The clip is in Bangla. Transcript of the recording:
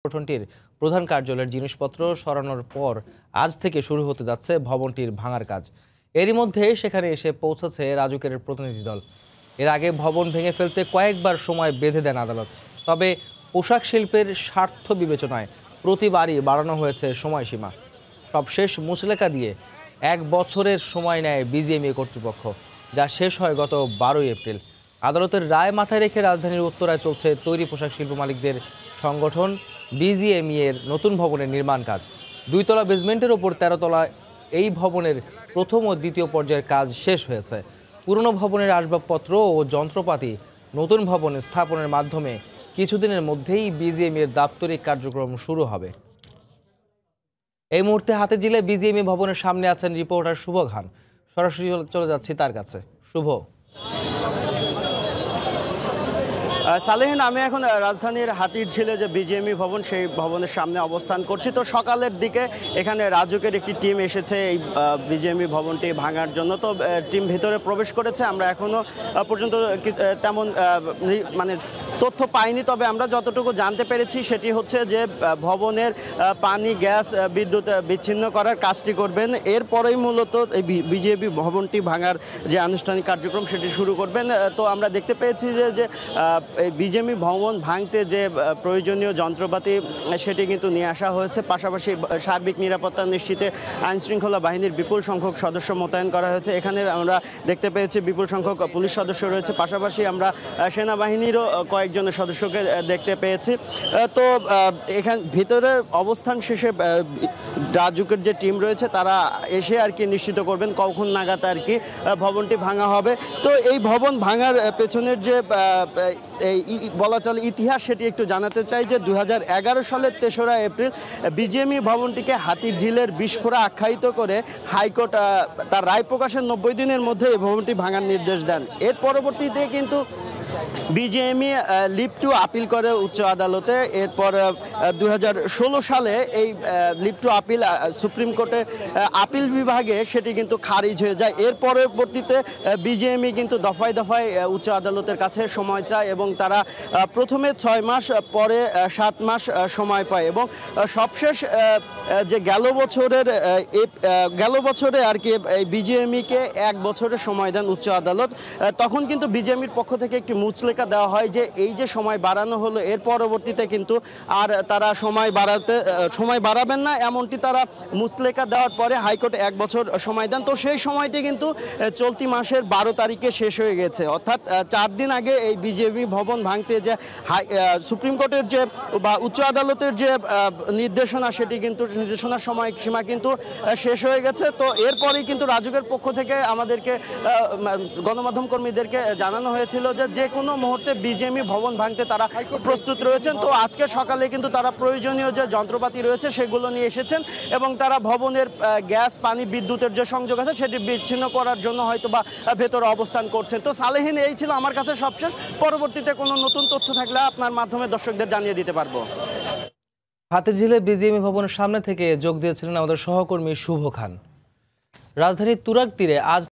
সংগঠনটির প্রধান কার্যালয়ের জিনিসপত্র সরানোর পর আজ থেকে শুরু হতে যাচ্ছে ভবনটির ভাঙার কাজ। এরই মধ্যে সেখানে এসে পৌঁছেছে রাজুকের প্রতিনিধি দল। এর আগে ভবন ভেঙে ফেলতে কয়েকবার সময় বেঁধে দেন আদালত। তবে পোশাক শিল্পের স্বার্থ বিবেচনায় প্রতিবারই বাড়ানো হয়েছে সময়সীমা। সবশেষ মুচলেকা দিয়ে 1 বছরের সময় নেয় বিজিএমইএ কর্তৃপক্ষ, যা শেষ হয় গত 12 এপ্রিল। আদালতের রায় মাথায় রেখে রাজধানীর উত্তরায় চলছে তৈরি পোশাক শিল্প মালিকদের সংগঠন বিজিএমইএর নতুন ভবনের নির্মাণ কাজ। 2 তলা বেসমেন্টের ওপর 13 তলা এই ভবনের প্রথম ও দ্বিতীয় পর্যায়ের কাজ শেষ হয়েছে। পুরনো ভবনের আসবাবপত্র ও যন্ত্রপাতি নতুন ভবনে স্থাপনের মাধ্যমে কিছুদিনের মধ্যেই বিজিএমইএর দাপ্তরিক কার্যক্রম শুরু হবে। এই মুহূর্তে হাতিরঝিলে বিজিএমইএ ভবনের সামনে আছেন রিপোর্টার শুভ খান। সরাসরি চলে যাচ্ছি তার কাছে। শুভ। সালেহীন, আমি এখন রাজধানীর হাতিরঝিলে যে বিজিএমইএ ভবন, সেই ভবনের সামনে অবস্থান করছি। তো সকালের দিকে এখানে রাজুকের একটি টিম এসেছে এই বিজিএমইএ ভবনটি ভাঙার জন্য। তো টিম ভিতরে প্রবেশ করেছে। আমরা এখনও পর্যন্ত তেমন মানে তথ্য পাইনি, তবে আমরা যতটুকু জানতে পেরেছি সেটি হচ্ছে যে ভবনের পানি, গ্যাস, বিদ্যুৎ বিচ্ছিন্ন করার কাজটি করবেন। এরপরেই মূলত এই বিজিএমইএ ভবনটি ভাঙার যে আনুষ্ঠানিক কার্যক্রম সেটি শুরু করবেন। তো আমরা দেখতে পেয়েছি যে এই বিজিএমইএ ভবন ভাঙতে যে প্রয়োজনীয় যন্ত্রপাতি সেটি কিন্তু নিয়ে আসা হয়েছে। পাশাপাশি সার্বিক নিরাপত্তা নিশ্চিতে আইনশৃঙ্খলা বাহিনীর বিপুল সংখ্যক সদস্য মোতায়েন করা হয়েছে। এখানে আমরা দেখতে পেয়েছি বিপুল সংখ্যক পুলিশ সদস্য রয়েছে। পাশাপাশি আমরা সেনাবাহিনীরও কয়েকজনের সদস্যকে দেখতে পেয়েছি। তো এখানে ভিতরে অবস্থান শেষে রাজুকের যে টিম রয়েছে তারা এসে আর কি নিশ্চিত করবেন কখন নাগাদ আর কি ভবনটি ভাঙা হবে। তো এই ভবন ভাঙার পেছনের যে বলা চলে ইতিহাস, সেটি একটু জানাতে চাই যে 2011 সালের 3রা এপ্রিল বিজিএমইএ ভবনটিকে হাতিরঝিলের বিস্ফোরা আখ্যায়িত করে হাইকোর্ট তার রায় প্রকাশের 90 দিনের মধ্যে এই ভবনটি ভাঙার নির্দেশ দেন। এর পরবর্তীতে কিন্তু বিজিএমইএ লিভ টু আপিল করে উচ্চ আদালতে। এরপর 2016 সালে এই লিভ টু আপিল সুপ্রিম কোর্টে আপিল বিভাগে সেটি কিন্তু খারিজ হয়ে যায়। এর পরবর্তীতে বিজিএমইএ কিন্তু দফায় দফায় উচ্চ আদালতের কাছে সময় চায় এবং তারা প্রথমে 6 মাস, পরে 7 মাস সময় পায় এবং সবশেষ যে গেল বছরে আর কি বিজিএমইএকে 1 বছরের সময় দেন উচ্চ আদালত। তখন কিন্তু বিজিএমইএর পক্ষ থেকে একটি মুচলেকা দেওয়া হয় যে এই যে সময় বাড়ানো হলো, এর পরবর্তীতে কিন্তু আর তারা সময় বাড়াবেন না, এমনটি তারা মুচলেকা দেওয়ার পরে হাইকোর্টে 1 বছর সময় দেন। তো সেই সময়টি কিন্তু চলতি মাসের 12 তারিখে শেষ হয়ে গেছে। অর্থাৎ 4 দিন আগে এই বিজিএমইএ ভবন ভাঙতে যে সুপ্রিম কোর্টের যে বা উচ্চ আদালতের যে নির্দেশনা, সেটি কিন্তু নির্দেশনার সময়সীমা কিন্তু শেষ হয়ে গেছে। তো এরপরেই কিন্তু রাজুকের পক্ষ থেকে আমাদেরকে গণমাধ্যম কর্মীদেরকে জানানো হয়েছিল যে কোনো মুহূর্তে বিজিএমইএ ভবন ভাঙতে তারা প্রস্তুত রয়েছেন। তো আজকে সকালে কিন্তু তারা প্রয়োজনীয় যে যন্ত্রপাতি রয়েছে সেগুলো নিয়ে এসেছেন এবং তারা ভবনের গ্যাস, পানি, বিদ্যুতের যে সংযোগ আছে সেটি বিচ্ছিন্ন করার জন্য হয়তো বা ভেতরে অবস্থান করছেন। তো সালেহীন, এই ছিল আমার কাছে সবশেষ। পরবর্তীতে কোনো নতুন তথ্য থাকলে আপনার মাধ্যমে দর্শকদের জানিয়ে দিতে পারবো। হাতিরঝিলে বিজিএমইএ ভবনের সামনে থেকে যোগ দিয়েছিলেন আমাদের সহকর্মী শুভ খান। রাজধানীর তুরাগ তীরে আজ